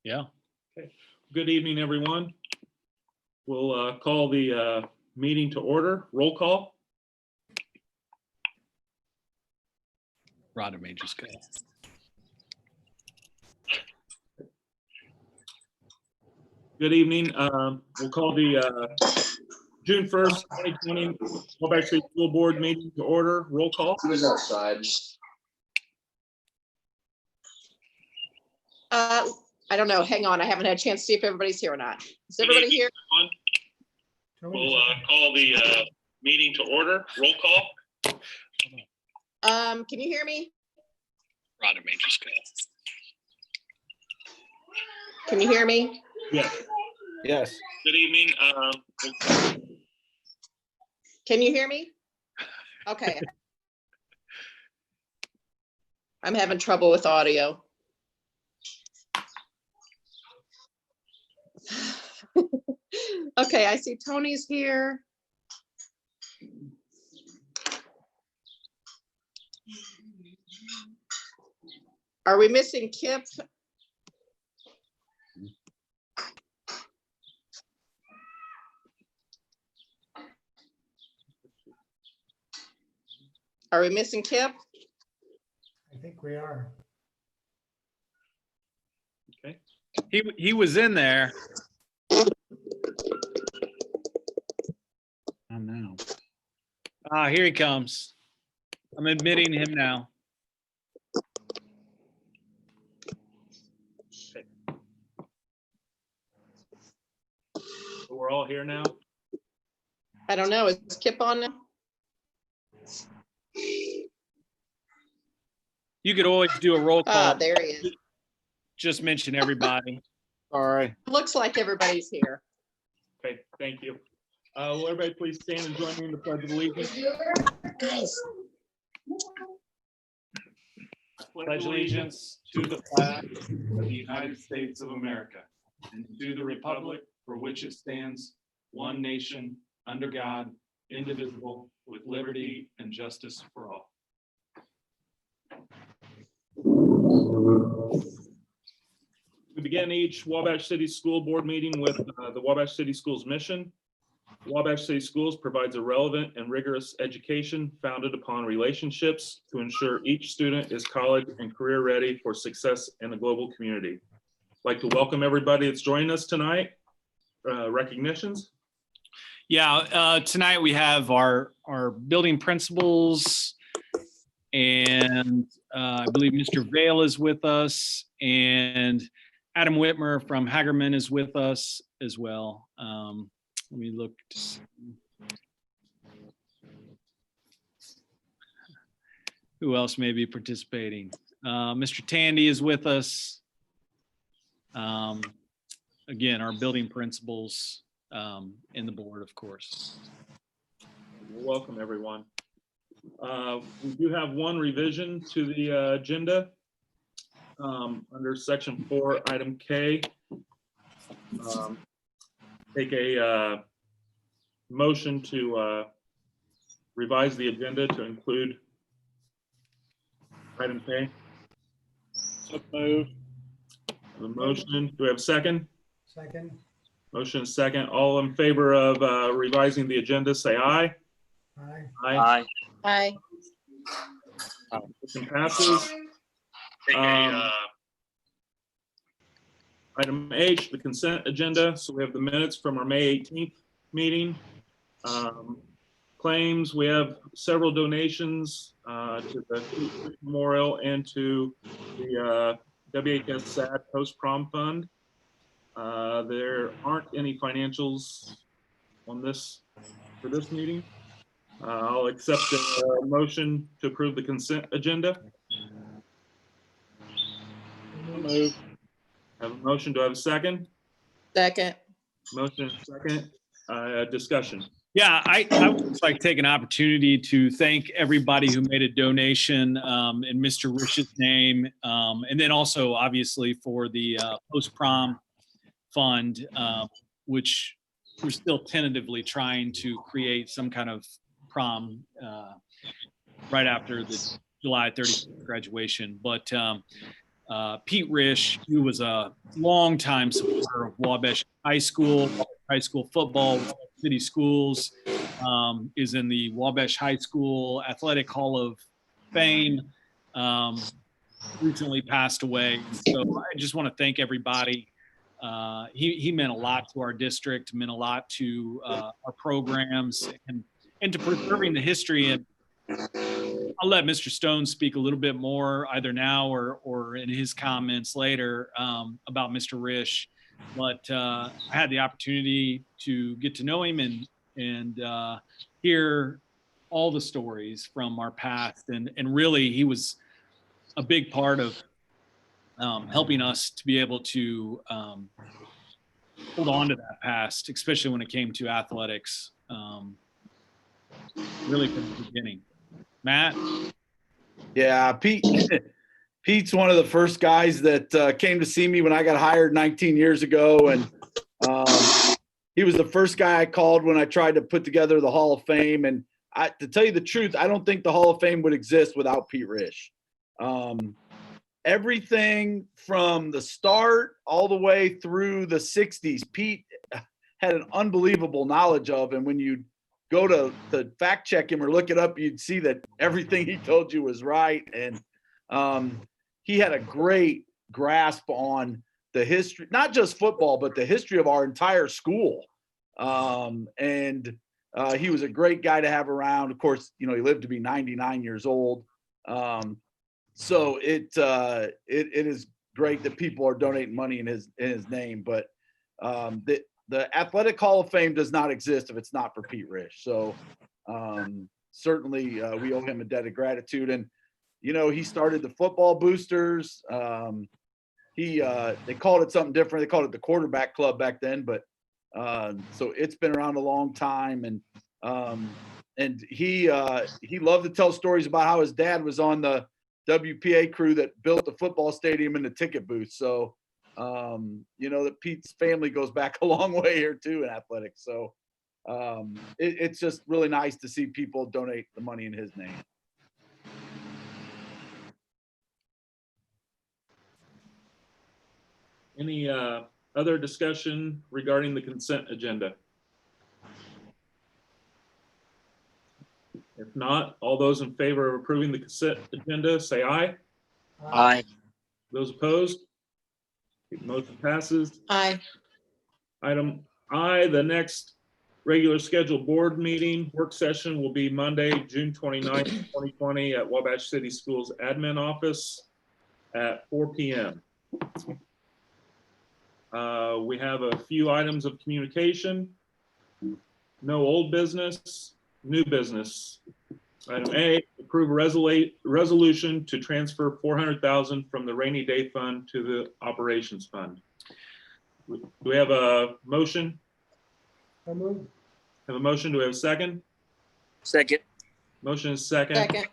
Yeah. Okay. Good evening, everyone. We'll call the meeting to order. Roll call. Rod may just go. Good evening. We'll call the June 1st, 2020 Wabash State School Board meeting to order. Roll call. Who was outside? I don't know. Hang on. I haven't had a chance to see if everybody's here or not. Is everybody here? We'll call the meeting to order. Roll call. Can you hear me? Rod may just go. Can you hear me? Yes. Yes. Good evening. Can you hear me? Okay. I'm having trouble with audio. Okay, I see Tony's here. Are we missing Kip? Are we missing Kip? I think we are. Okay. He was in there. Oh no. Ah, here he comes. I'm admitting him now. So we're all here now. I don't know. Is Kip on now? You could always do a roll Ah, call. there he is. Just mention everybody. Sorry. Looks like everybody's here. Okay, thank you. Will everybody please stand and join me in the Pledge of Allegiance? Guys. Pledge allegiance to the flag of the United States of America and to the republic for which it stands, one nation, under God, indivisible, with liberty and justice for all. We begin each Wabash City School Board meeting with the Wabash City Schools mission. Wabash City Schools provides a relevant and rigorous education founded upon relationships to ensure each student is college and career ready for success in the global community. I'd like to welcome everybody that's joining us tonight. Recognitions. Yeah, tonight we have our building principals, and I believe Mr. Vale is with us, and Adam Whitmer from Hagerman is with us as well. Let me look to see who else may be participating. Mr. Tandy is with us. Again, our building principals and the board, of course. Welcome, everyone. We do have one revision to the agenda under section 4, item K. Take a motion to revise the agenda to include item K. So moved. The motion, do we have a second? Second. Motion is second. All in favor of revising the agenda, say aye. Aye. Aye. Hi. Motion passes. Item H, the consent agenda. So we have the minutes from our May 18th meeting. Claims, we have several donations to the Memorial and to the WHS SAD Post-Prom Fund. There aren't any financials on this for this meeting. I'll accept the motion to approve the consent agenda. Move. Have a motion. Do I have a second? Second. Motion second. Discussion. Yeah, I would just like to take an opportunity to thank everybody who made a donation in Mr. Rich's name, and then also obviously for the post-prom fund, which we're still tentatively trying to create some kind of prom right after the July 30th graduation. But Pete Risch, who was a longtime supporter of Wabash High School football, Wabash City Schools, is in the Wabash High School Athletic Hall of Fame. Recently passed away. So I just want to thank everybody. He meant a lot to our district, meant a lot to our programs, and to preserving the history. And I'll let Mr. Stone speak a little bit more either now or in his comments later about Mr. Risch. But I had the opportunity to get to know him and hear all the stories from our past. And really, he was a big part of helping us to be able to hold on to that past, especially when it came to athletics, really from the beginning. Matt? Yeah, Pete's one of the first guys that came to see me when I got hired 19 years ago. And he was the first guy I called when I tried to put together the Hall of Fame. And to tell you the truth, I don't think the Hall of Fame would exist without Pete Risch. Everything from the start all the way through the 60s, Pete had an unbelievable knowledge of. And when you go to fact check him or look it up, you'd see that everything he told you was right. And he had a great grasp on the history, not just football, but the history of our entire school. And he was a great guy to have around. Of course, he lived to be 99 years old. So it is great that people are donating money in his name, but the Athletic Hall of Fame does not exist if it's not for Pete Risch. So certainly we owe him a debt of gratitude. And he started the football boosters. They called it something different. They called it the quarterback club back then, but so it's been around a long time. And he loved to tell stories about how his dad was on the WPA crew that built the football stadium and the ticket booth. So that Pete's family goes back a long way here too in athletics. So it's just really nice to see people donate the money in his name. Any other discussion regarding the consent agenda? If not, all those in favor of approving the consent agenda, say aye. Aye. Those opposed? Motion passes. Aye. Item I, the next regular scheduled board meeting work session will be Monday, June 29th, 2020 at Wabash City Schools admin office at 4 p.m. We have a few items of communication. No old business, new business. Item A, approve a resolution to transfer $400,000 from the rainy day fund to the operations fund. Do we have a motion? So moved. Have a motion? Do we have a second? Second. Motion is second. Second.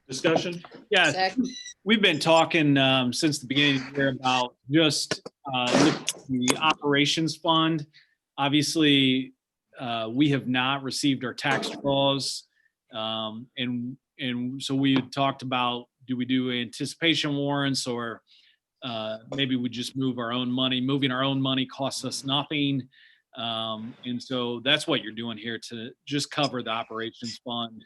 Discussion? Yeah, Second. we've been talking since the beginning of the year about just the operations fund. Obviously, we have not received our tax draws. And so we had talked about, do we do anticipation warrants or maybe we just move our own money? Moving our own money costs us nothing. And so that's what you're doing here to just cover the operations fund.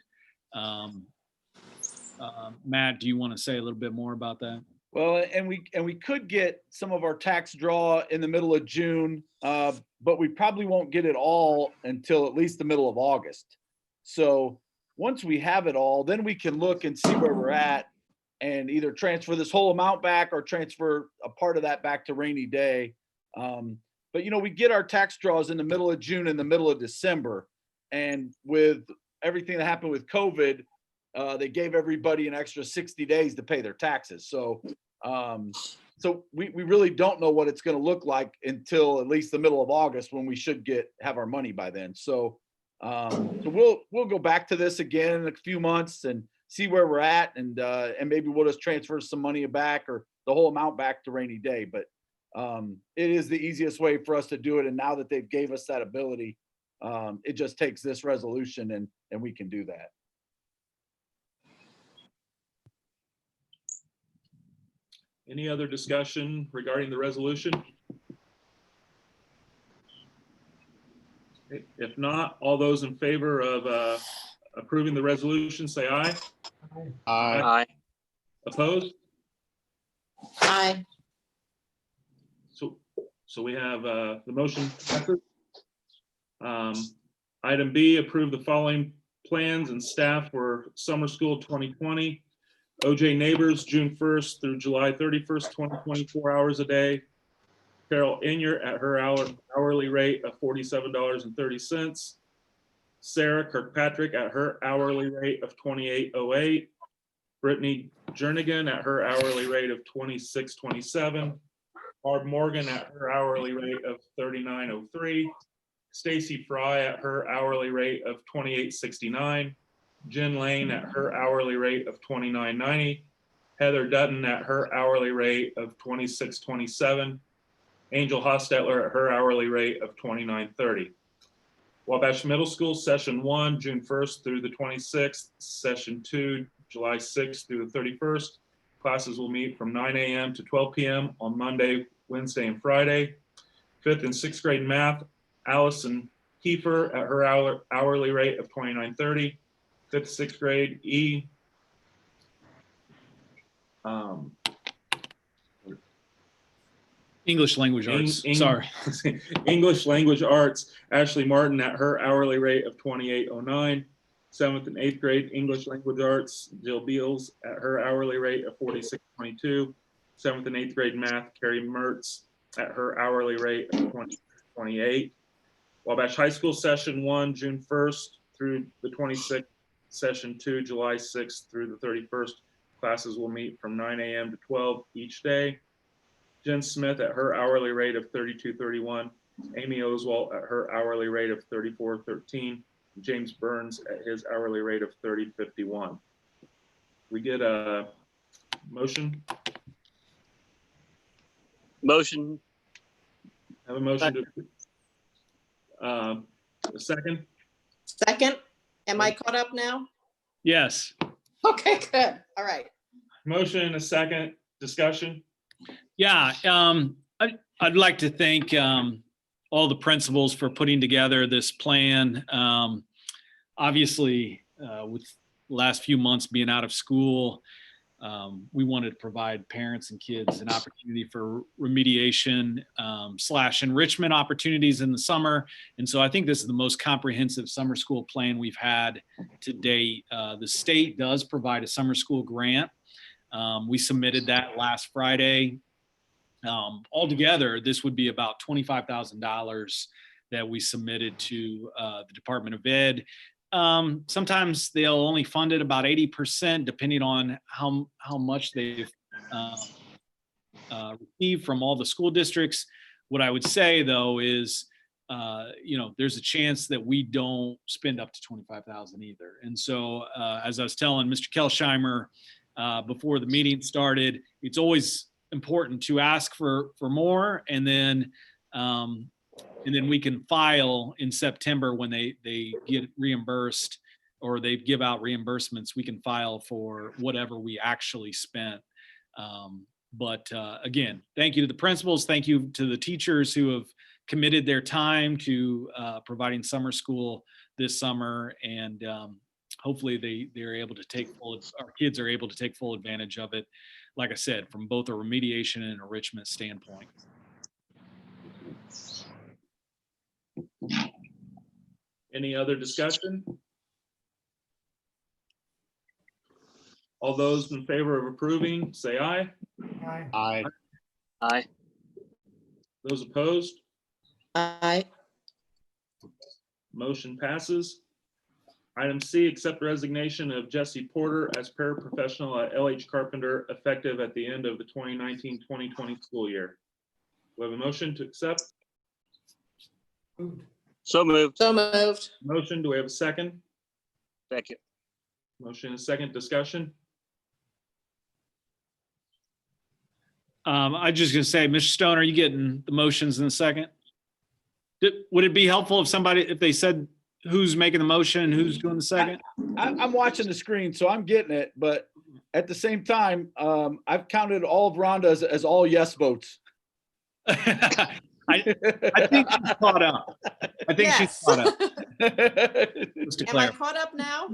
Matt, do you want to say a little bit more about that? Well, and we could get some of our tax draw in the middle of June, but we probably won't get it all until at least the middle of August. So once we have it all, then we can look and see where we're at and either transfer this whole amount back or transfer a part of that back to rainy day. But we get our tax draws in the middle of June and the middle of December. And with everything that happened with COVID, they gave everybody an extra 60 days to pay their taxes. So we really don't know what it's going to look like until at least the middle of August, when we should have our money by then. So we'll go back to this again in a few months and see where we're at, and maybe we'll just transfer some money back or the whole amount back to rainy day. But it is the easiest way for us to do it. And now that they've gave us that ability, it just takes this resolution and we can do that. Any other discussion regarding the resolution? Okay, if not, all those in favor of approving the resolution, say aye. Aye. Opposed? Aye. So we have the motion passes. Item B, approve the following plans and staff for summer school 2020. OJ Neighbors, June 1st through July 31st, 2024 hours a day. Carol Inyard at her hourly rate of $47.30. Sarah Kirkpatrick at her hourly rate of $28.08. Brittany Jernigan at her hourly rate of $26.27. Barb Morgan at her hourly rate of $39.03. Stacy Fry at her hourly rate of $28.69. Jen Lane at her hourly rate of $29.90. Heather Dutton at her hourly rate of $26.27. Angel Hostetler at her hourly rate of $29.30. Wabash Middle School, Session 1, June 1st through the 26th. Session 2, July 6th through the 31st. Classes will meet from 9 a.m. to 12 p.m. on Monday, Wednesday, and Friday. 5th and 6th grade math, Allison Kiefer at her hourly rate of $29.30. 5th, 6th grade E. English language arts, Eng- sorry. English language arts, Ashley Martin at her hourly rate of $28.09. 7th and 8th grade English language arts, Jill Beals at her hourly rate of $46.22. 7th and 8th grade math, Carrie Mertz at her hourly rate of $20.28. Wabash High School, Session 1, June 1st through the 26th. Session 2, July 6th through the 31st. Classes will meet from 9 a.m. to 12 each day. Jen Smith at her hourly rate of $32.31. Amy Oswald at her hourly rate of $34.13. James Burns at his hourly rate of $30.51. We get a motion? Motion. Have a motion to, a second? Second, am I caught up now? Yes. Okay, good. All right. Motion and a second, discussion? Yeah, I'd like to thank all the principals for putting together this plan. Obviously, with the last few months being out of school, we wanted to provide parents and kids an opportunity for remediation / enrichment opportunities in the summer. And so I think this is the most comprehensive summer school plan we've had to date. The state does provide a summer school grant. We submitted that last Friday. Altogether, this would be about $25,000 that we submitted to the Department of Ed. Sometimes they'll only fund it about 80%, depending on how much they've received from all the school districts. What I would say, though, is there's a chance that we don't spend up to $25,000 either. And so, as I was telling Mr. Kelsheimer before the meeting started, it's always important to ask for more, and then we can file in September when they get reimbursed or they give out reimbursements. We can file for whatever we actually spent. But again, thank you to the principals. Thank you to the teachers who have committed their time to providing summer school this summer, and hopefully they're able to our kids are able to take full advantage of it. Like I said, from both a remediation and enrichment standpoint. Any other discussion? All those in favor of approving, say aye. Aye. Aye. Aye. Those opposed, Aye. motion passes. Item C, accept resignation of Jesse Porter as paraprofessional at LH Carpenter effective at the end of the 2019-2020 school year. We have a motion to accept. Moved. So moved. So moved. Motion, do we have a second? Second. Motion and second, discussion? I'm just going to say, Mr. Stone, are you getting the motions in a second? Would it be helpful if they said who's making the motion and who's doing the second? I'm watching the screen, so I'm getting it, but at the same time, I've counted all of Rhonda as all yes votes. I think she's caught up. I think she's Yes. caught up. Just to Am I clarify. caught up now?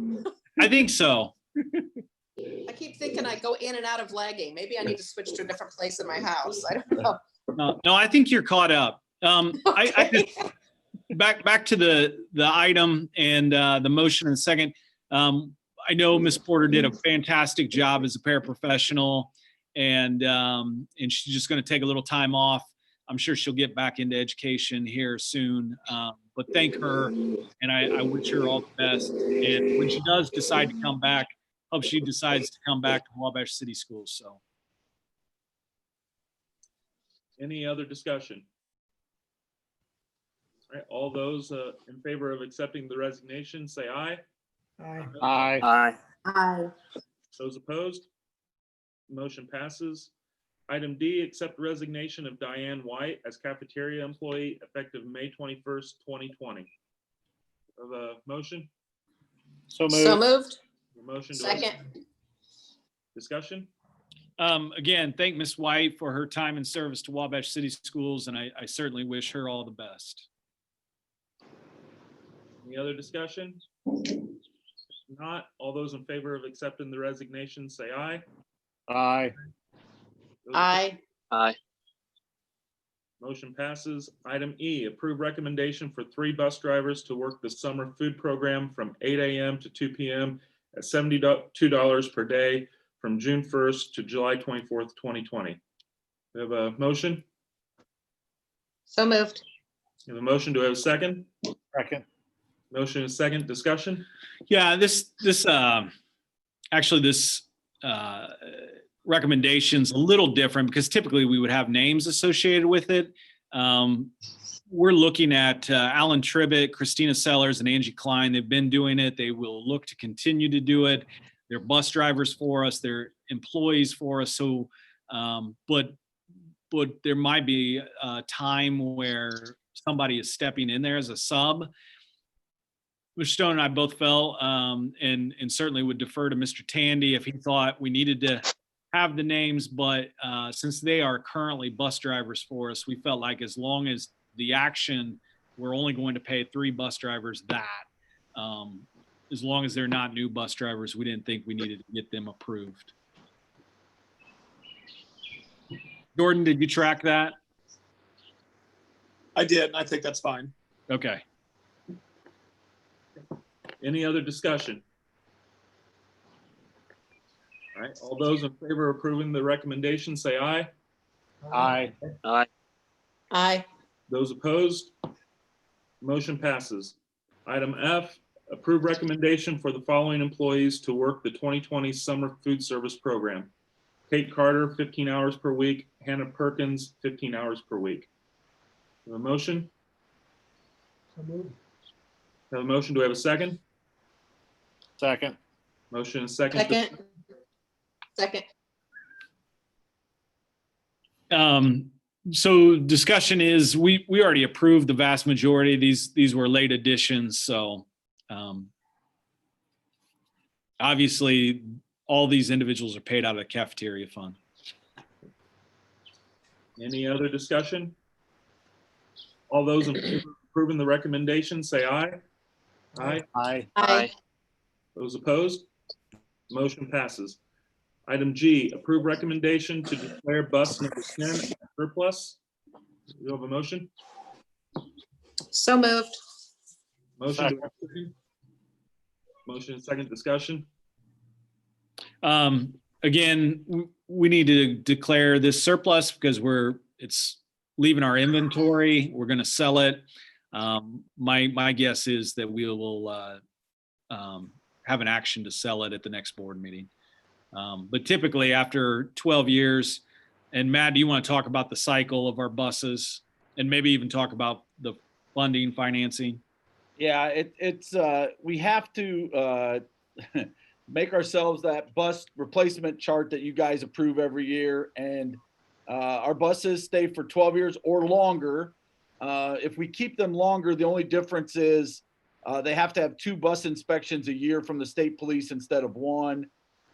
I think so. I keep thinking I go in and out of lagging. Maybe I need to switch to a different place in my house. I don't know. No, I think you're caught up. I Okay. just back to the item and the motion and second. I know Ms. Porter did a fantastic job as a paraprofessional, and she's just going to take a little time off. I'm sure she'll get back into education here soon. But thank her, and I wish her all the best. And when she does decide to come back, hope she decides to come back to Wabash City Schools. So. Any other discussion? All right, all those in favor of accepting the resignation, say aye. Aye. Aye. Aye. Aye. Those opposed? Motion passes. Item D, accept resignation of Diane White as cafeteria employee effective May 21st, 2020. Of a motion? So So moved. moved. A motion. Do I have a Second. discussion? Again, thank Ms. White for her time and service to Wabash City Schools, and I certainly wish her all the best. Any other discussion? If not, all those in favor of accepting the resignation, say aye. Aye. Those Aye. Aye. Motion passes. Item E, approve recommendation for 3 bus drivers to work the summer food program from 8 a.m. to 2 p.m. at $72 per day from June 1st to July 24th, 2020. We have a motion? So moved. We have a motion. Do I have a second? Second. Motion is second. Discussion? Yeah, this recommendation's a little different because typically we would have names associated with it. We're looking at Alan Tribbett, Christina Sellers, and Angie Klein. They've been doing it. They will look to continue to do it. They're bus drivers for us. They're employees for us. So, but there might be a time where somebody is stepping in there as a sub. Mr. Stone and I both felt, and certainly would defer to Mr. Tandy if he thought we needed to have the names, but since they are currently bus drivers for us, we felt like as long as the action, we're only going to pay 3 bus drivers that. As long as they're not new bus drivers, we didn't think we needed to get them approved. Jordan, did you track that? I did. I think that's fine. Okay. Any other discussion? All right, all those in favor of approving the recommendation, say aye. Aye. Aye. Aye. Those opposed? Motion passes. Item F, approve recommendation for the following employees to work the 2020 Summer Food Service Program. Kate Carter, 15 hours per week. Hannah Perkins, 15 hours per week. Have a motion? So moved. Have a motion. Do I have a second? Second. Motion and second. Second. Second. So discussion is, we already approved the vast majority. These were late additions. So obviously all these individuals are paid out of the cafeteria fund. Any other discussion? All those in favor of approving the recommendation, say aye. Aye. Aye. Aye. Those opposed? Motion passes. Item G, approve recommendation to declare bus number 10 surplus. Do you have a motion? So moved. Motion. Do I have a second? Motion and second. Discussion. Again, we need to declare this surplus because it's leaving our inventory. We're going to sell it. My guess is that we will have an action to sell it at the next board meeting. But typically after 12 years, and Matt, do you want to talk about the cycle of our buses and maybe even talk about the funding, financing? Yeah, it's we have to make ourselves that bus replacement chart that you guys approve every year, and our buses stay for 12 years or longer. If we keep them longer, the only difference is they have to have 2 bus inspections a year from the state police instead of 1.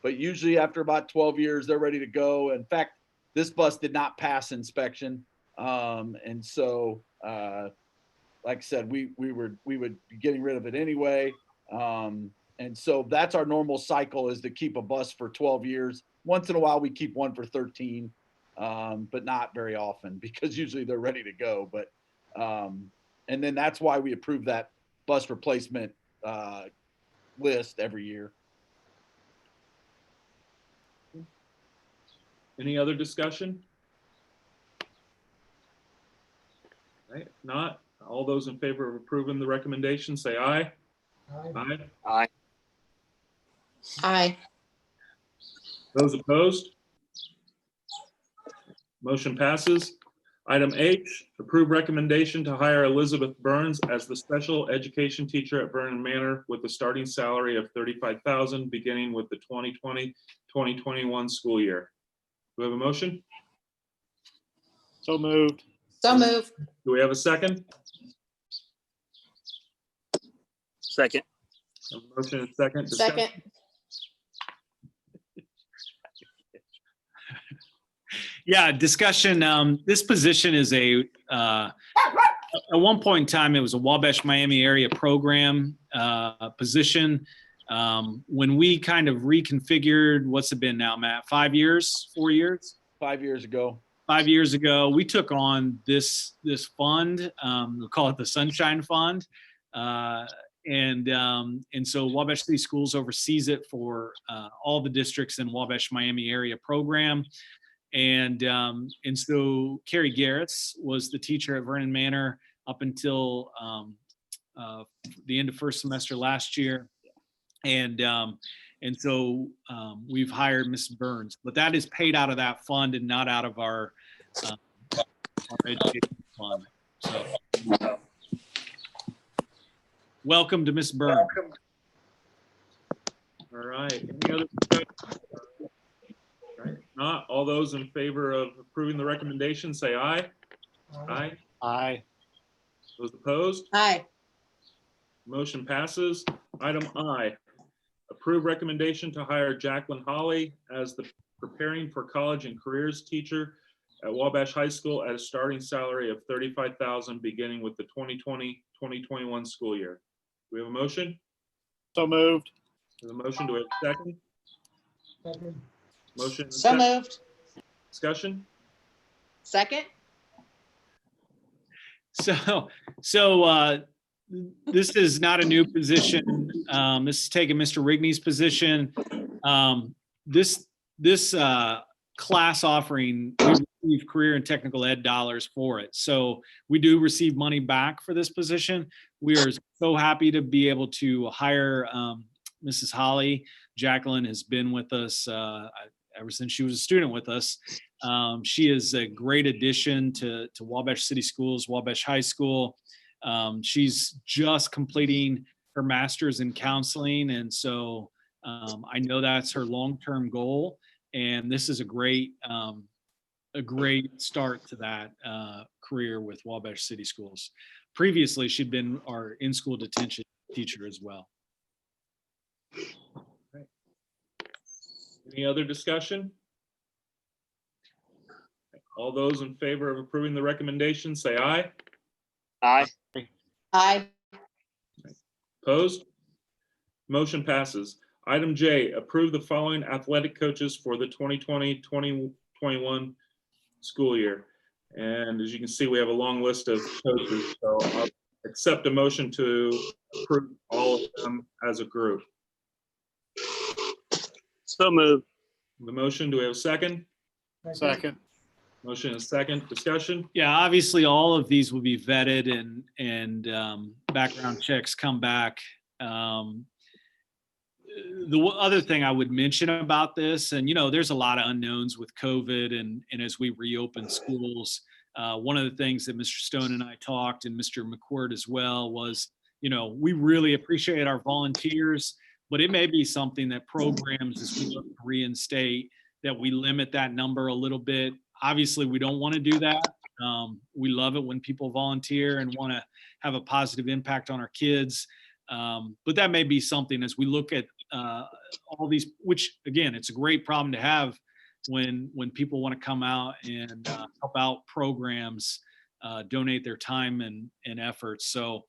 but usually after about 12 years, they're ready to go. In fact, this bus did not pass inspection. And so, like I said, we would be getting rid of it anyway. And so that's our normal cycle, is to keep a bus for 12 years. Once in a while, we keep one for 13, but not very often, because usually they're ready to go. But and then that's why we approve that bus replacement list every year. Any other discussion? Right, if not, all those in favor of approving the recommendation, say aye. Aye. Aye. Aye. Aye. Those opposed? Motion passes. Item H, approve recommendation to hire Elizabeth Burns as the special education teacher at Vernon Manor with a starting salary of $35,000 beginning with the 2020-2021 school year. Do we have a motion? So moved. So moved. Do we have a second? Second. A motion and second. Discussion? Second. Yeah, discussion. This position is at one point in time, it was a Wabash Miami area program position. When we kind of reconfigured, what's it been now, Matt? 4 years? 5 years ago. 5 years ago, we took on this fund. We'll call it the Sunshine Fund. And so Wabash City Schools oversees it for all the districts in Wabash Miami area program. And so Carrie Garretts was the teacher at Vernon Manor up until the end of first semester last year. And so we've hired Mrs. Burns, but that is paid out of that fund and not out of our education fund. So welcome to Miss Burns. All right. Any other discussion? All right. Not all those in favor of approving the recommendation, say aye. Aye. Aye. Those opposed? Aye. Motion passes. Item I, approve recommendation to hire Jacqueline Holly as the preparing for college and careers teacher at Wabash High School at a starting salary of $35,000 beginning with the 2020-2021 school year. Do we have a motion? So moved. There's a motion. Do we have a second? Second. Motion. and So second. moved. Discussion? Second. So this is not a new position. This is taking Mr. Rigney's position. This class offering, we receive career and technical ed dollars for it. So we do receive money back for this position. We are so happy to be able to hire Mrs. Holly. Jacqueline has been with us ever since she was a student with us. She is a great addition to Wabash City Schools, Wabash High School. She's just completing her master's in counseling. And so I know that's her long-term goal. And this is a great start to that career with Wabash City Schools. Previously, she'd been our in-school detention teacher as well. Any other discussion? All those in favor of approving the recommendation, say aye. Aye. Aye. Opposed? Motion passes. Item J, approve the following athletic coaches for the 2020-2021 school year. And as you can see, we have a long list of coaches, so I'll accept a motion to approve all of them as a group. So moved. The motion, do we have a second? Second. Motion is second. Discussion? Yeah, obviously all of these will be vetted and background checks come back. The other thing I would mention about this, and there's a lot of unknowns with COVID and as we reopen schools, one of the things that Mr. Stone and I talked, and Mr. McCord as well, was, we really appreciate our volunteers, but it may be something that programs, as we look to reinstate, that we limit that number a little bit. Obviously, we don't want to do that. We love it when people volunteer and want to have a positive impact on our kids. But that may be something as we look at all these, which again, it's a great problem to have when people want to come out and help out programs, donate their time and efforts. So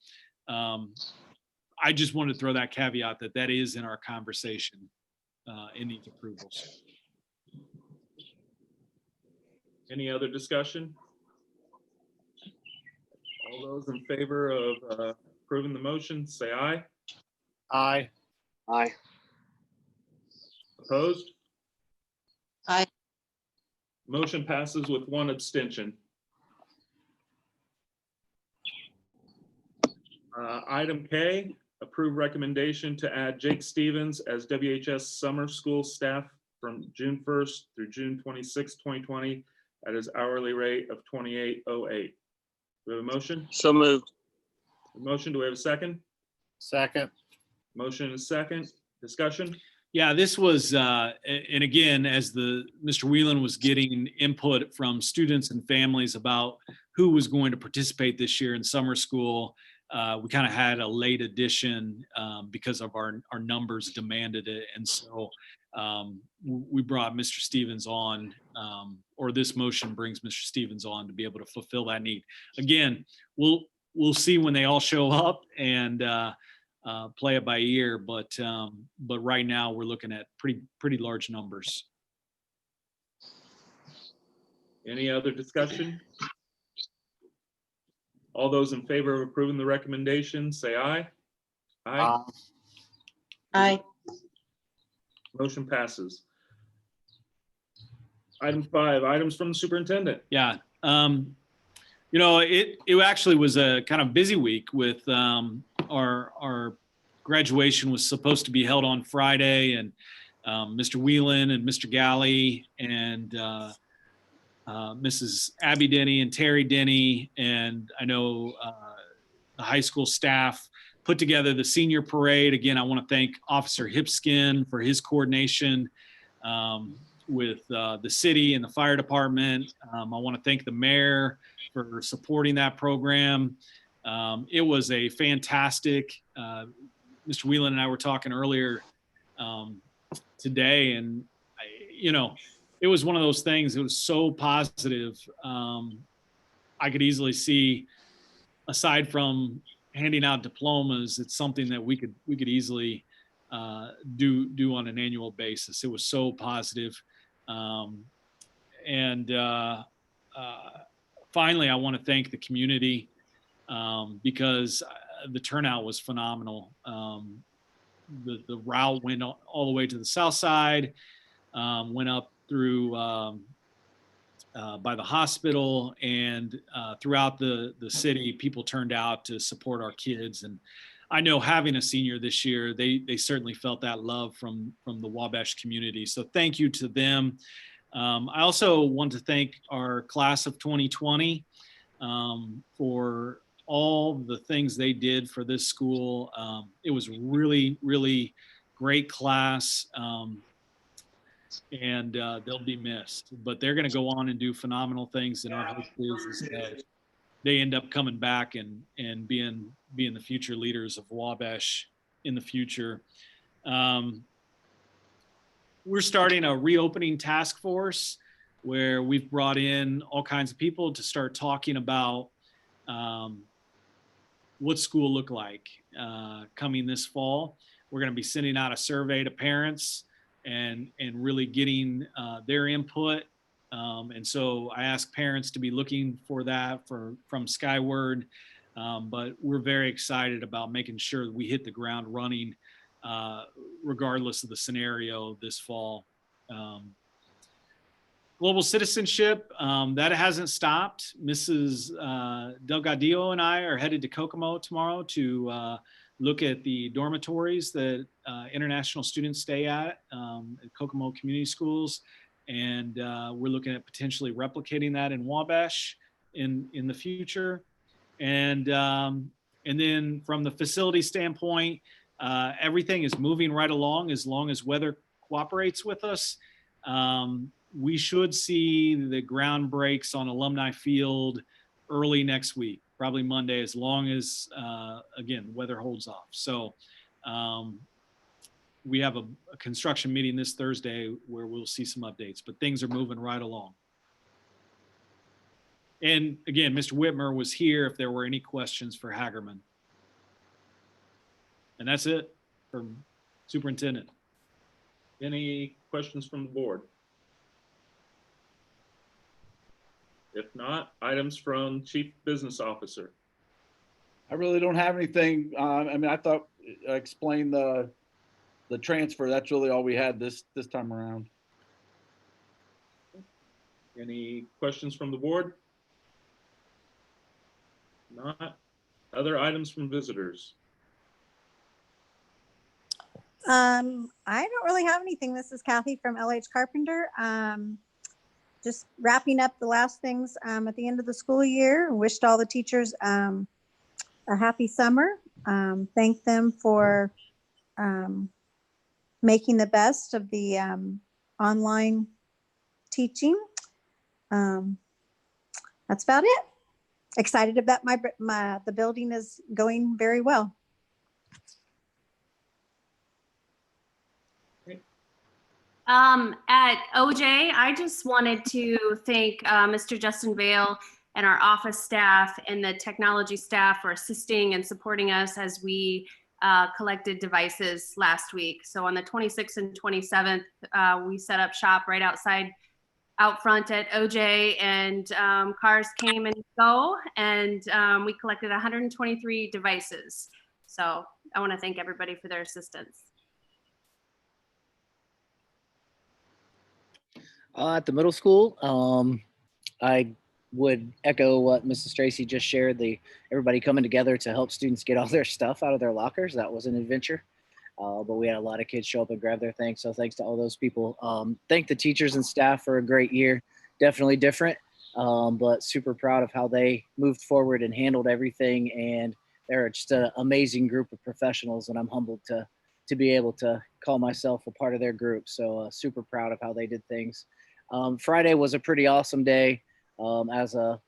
I just wanted to throw that caveat that is in our conversation in these approvals. Any other discussion? All those in favor of approving the motion, say aye. Aye. Aye. Opposed? Aye. Motion passes with one abstention. Item K, approve recommendation to add Jake Stevens as WHS summer school staff from June 1st through June 26th, 2020 at his hourly rate of $28.08. Do we have a motion? So moved. A motion, do we have a second? Second. Motion is second. Discussion? Yeah, this was, and again, as Mr. Whelan was getting input from students and families about who was going to participate this year in summer school, we kind of had a late addition because of our numbers demanded it. And so we brought Mr. Stevens on, or this motion brings Mr. Stevens on to be able to fulfill that need. Again, we'll see when they all show up and play it by ear, but right now we're looking at pretty large numbers. Any other discussion? All those in favor of approving the recommendation, say aye. Aye. Aye. Motion passes. Item 5, items from the superintendent. Yeah. It actually was a kind of busy week with our graduation was supposed to be held on Friday, and Mr. Whelan and Mr. Galley and Mrs. Abby Denny and Terry Denny, and I know the high school staff put together the senior parade. Again, I want to thank Officer Hipskin for his coordination with the city and the fire department. I want to thank the mayor for supporting that program. It was a fantastic, Mr. Whelan and I were talking earlier today, and it was one of those things. It was so positive. I could easily see, aside from handing out diplomas, it's something that we could easily do on an annual basis. It was so positive. Finally, I want to thank the community because the turnout was phenomenal. The route went all the way to the south side, went up through by the hospital, and throughout the city, people turned out to support our kids. And I know, having a senior this year, they certainly felt that love from the Wabash community. So thank you to them. I also want to thank our class of 2020 for all the things they did for this school. It was really, really great class. And they'll be missed, but they're going to go on and do phenomenal things. And our hope is that they end up coming back and being the future leaders of Wabash in the future. We're starting a reopening task force where we've brought in all kinds of people to start talking about what school look like coming this fall. We're going to be sending out a survey to parents and really getting their input. And so I ask parents to be looking for that from Skyward. But we're very excited about making sure that we hit the ground running regardless of the scenario this fall. Global citizenship, that hasn't stopped. Mrs. Delgadillo and I are headed to Kokomo tomorrow to look at the dormitories that international students stay at Kokomo Community Schools. And we're looking at potentially replicating that in Wabash in the future. And then from the facility standpoint, everything is moving right along as long as weather cooperates with us. We should see the ground breaks on Alumni Field early next week, probably Monday, as long as, again, weather holds off. So we have a construction meeting this Thursday where we'll see some updates, but things are moving right along. And again, Mr. Whitmer was here if there were any questions for Hagerman. And that's it for superintendent. Any questions from the board? If not, items from Chief Business Officer. I really don't have anything. I mean, I thought I explained the transfer. That's really all we had this time around. Any questions from the board? Not. Other items from visitors? I don't really have anything. This is Kathy from LH Carpenter. Just wrapping up the last things at the end of the school year. Wished all the teachers a happy summer. Thank them for making the best of the online teaching. That's about it. Excited about the building is going very well. At OJ, I just wanted to thank Mr. Justin Vale and our office staff and the technology staff for assisting and supporting us as we collected devices last week. So on the 26th and 27th, we set up shop right out front at OJ, and cars came and go, and we collected 123 devices. So I want to thank everybody for their assistance. At the middle school, I would echo what Mrs. Tracy just shared, everybody coming together to help students get all their stuff out of their lockers. That was an adventure, but we had a lot of kids show up and grab their things. So thanks to all those people. Thank the teachers and staff for a great year. Definitely different, but super proud of how they moved forward and handled everything. And they're just an amazing group of professionals, and I'm humbled to be able to call myself a part of their group. So super proud of how they did things. Friday was a pretty awesome day as a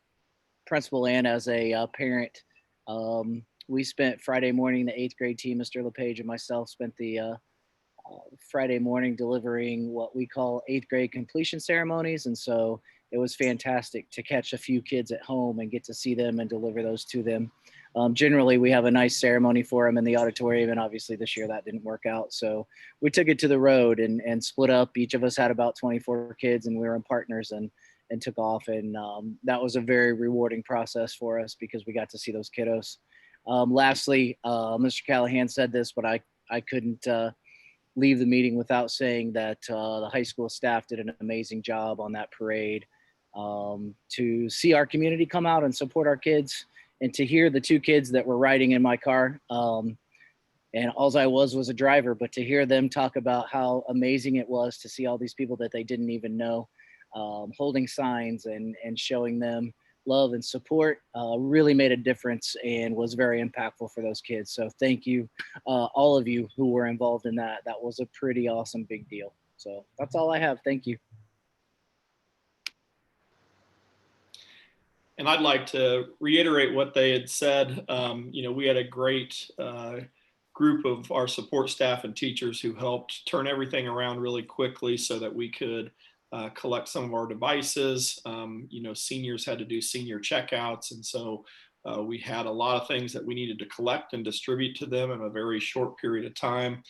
principal and as a parent. We spent Friday morning, the 8th grade team, Mr. LePage and myself spent the Friday morning delivering what we call 8th grade completion ceremonies. And so it was fantastic to catch a few kids at home and get to see them and deliver those to them. Generally, we have a nice ceremony for them in the auditorium, and obviously this year that didn't work out. So we took it to the road and split up. Each of us had about 24 kids, and we were in partners and took off. And that was a very rewarding process for us because we got to see those kiddos. Lastly, Mr. Callahan said this, but I couldn't leave the meeting without saying that the high school staff did an amazing job on that parade. To see our community come out and support our kids, and to hear the two kids that were riding in my car, and all I was a driver, but to hear them talk about how amazing it was to see all these people that they didn't even know, holding signs and showing them love and support really made a difference and was very impactful for those kids. So thank you, all of you who were involved in that. That was a pretty awesome big deal. So that's all I have. Thank you. And I'd like to reiterate what they had said. We had a great group of our support staff and teachers who helped turn everything around really quickly so that we could collect some of our devices. Seniors had to do senior checkouts. And so we had a lot of things that we needed to collect and distribute to them in a very short period of time.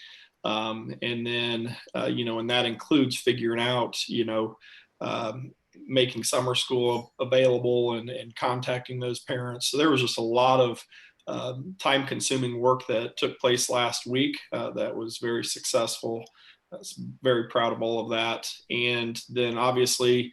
And that includes figuring out, making summer school available and contacting those parents. So there was just a lot of time-consuming work that took place last week that was very successful. I was very proud of all of that. And then obviously,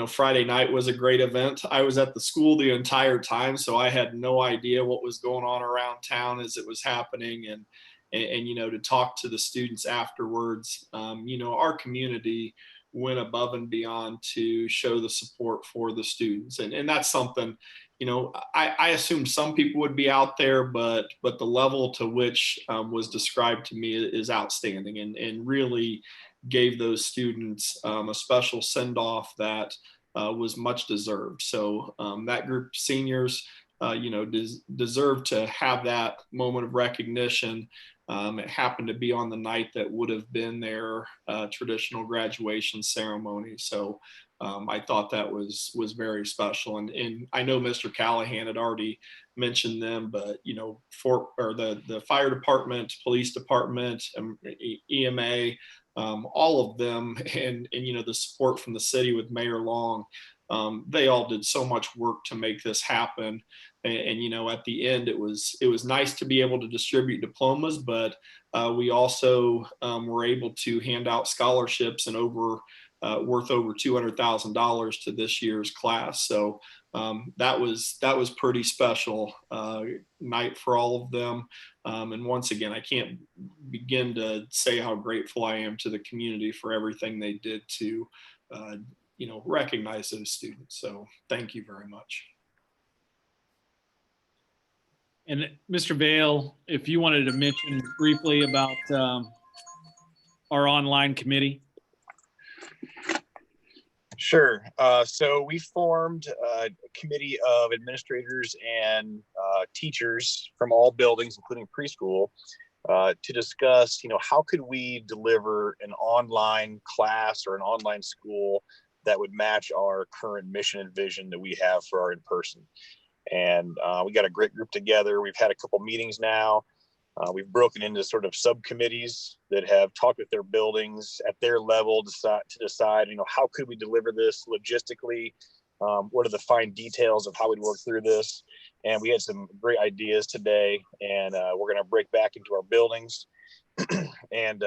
Friday night was a great event. I was at the school the entire time, so I had no idea what was going on around town as it was happening. And to talk to the students afterwards, our community went above and beyond to show the support for the students. And that's something, I assumed some people would be out there, but the level to which was described to me is outstanding and really gave those students a special send-off that was much deserved. So that group of seniors deserve to have that moment of recognition. It happened to be on the night that would have been their traditional graduation ceremony. So I thought that was very special. And I know Mr. Callahan had already mentioned them, but the fire department, police department, EMA, all of them, and the support from the city with Mayor Long, they all did so much work to make this happen. And at the end, it was nice to be able to distribute diplomas, but we also were able to hand out scholarships and worth over $200,000 to this year's class. So that was pretty special night for all of them. And once again, I can't begin to say how grateful I am to the community for everything they did to recognize those students. So thank you very much. And Mr. Vale, if you wanted to mention briefly about our online committee. Sure. So we formed a committee of administrators and teachers from all buildings, including preschool, to discuss, how could we deliver an online class or an online school that would match our current mission and vision that we have for our in-person. And we got a great group together. We've had a couple meetings now. We've broken into sort of subcommittees that have talked with their buildings at their level to decide, how could we deliver this logistically? What are the fine details of how we'd work through this? And we had some great ideas today, and we're going to break back into our buildings and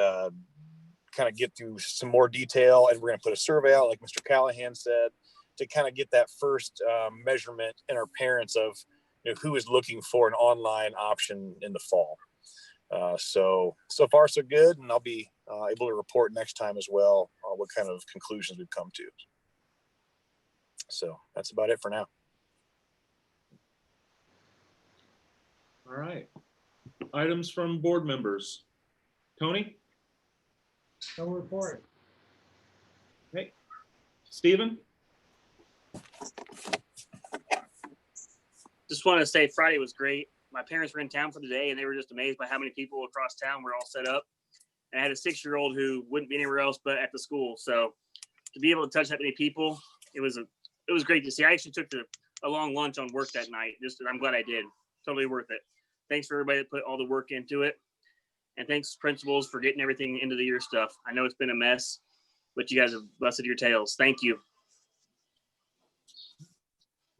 kind of get through some more detail. And we're going to put a survey out, like Mr. Callahan said, to kind of get that first measurement in our parents of who is looking for an online option in the fall. So far so good, and I'll be able to report next time as well what kind of conclusions we've come to. So that's about it for now. All right. Items from board members. Tony? No report. Okay. Stephen? Just want to say Friday was great. My parents were in town for the day, and they were just amazed by how many people across town were all set up. And I had a 6-year-old who wouldn't be anywhere else but at the school. So to be able to touch that many people, it was great to see. I actually took a long lunch on work that night. I'm glad I did. Totally worth it. Thanks for everybody that put all the work into it. And thanks principals for getting everything into the year stuff. I know it's been a mess, but you guys have busted your tails. Thank you.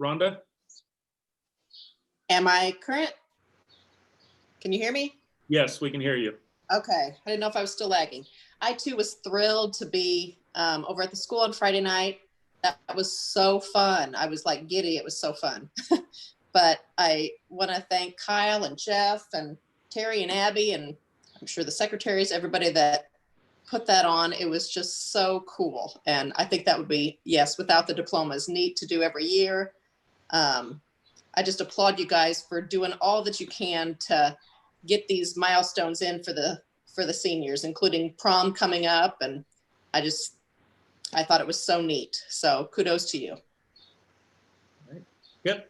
Rhonda? Am I current? Can you hear me? Yes, we can hear you. Okay. I didn't know if I was still lagging. I too was thrilled to be over at the school on Friday night. That was so fun. I was like giddy. It was so fun. But I want to thank Kyle and Jeff and Terry and Abby, and I'm sure the secretaries, everybody that put that on. It was just so cool. And I think that would be, yes, without the diplomas, neat to do every year. I just applaud you guys for doing all that you can to get these milestones in for the seniors, including prom coming up. And I thought it was so neat. So kudos to you. All right. Yep.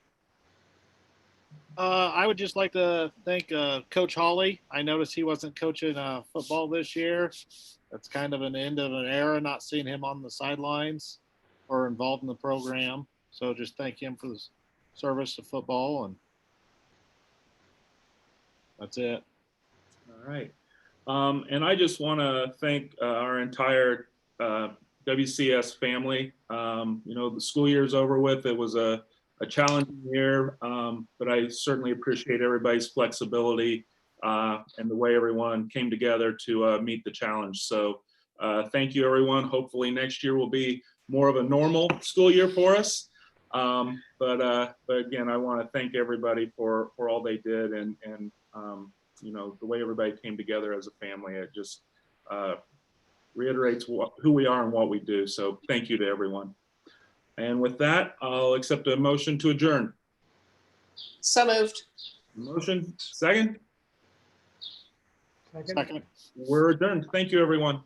I would just like to thank Coach Hawley. I noticed he wasn't coaching football this year. That's kind of an end of an era, not seeing him on the sidelines or involved in the program. So just thank him for the service to football, and that's it. All right. And I just want to thank our entire WCS family. The school year is over with. It was a challenging year, but I certainly appreciate everybody's flexibility and the way everyone came together to meet the challenge. So thank you, everyone. Hopefully next year will be more of a normal school year for us. But again, I want to thank everybody for all they did, and the way everybody came together as a family. It just reiterates who we are and what we do. So thank you to everyone. And with that, I'll accept a motion to adjourn. So moved. Motion, second? Second. We're adjourned. Thank you, everyone.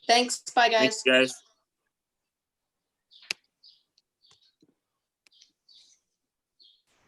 Thanks. Bye, guys. Thanks, guys.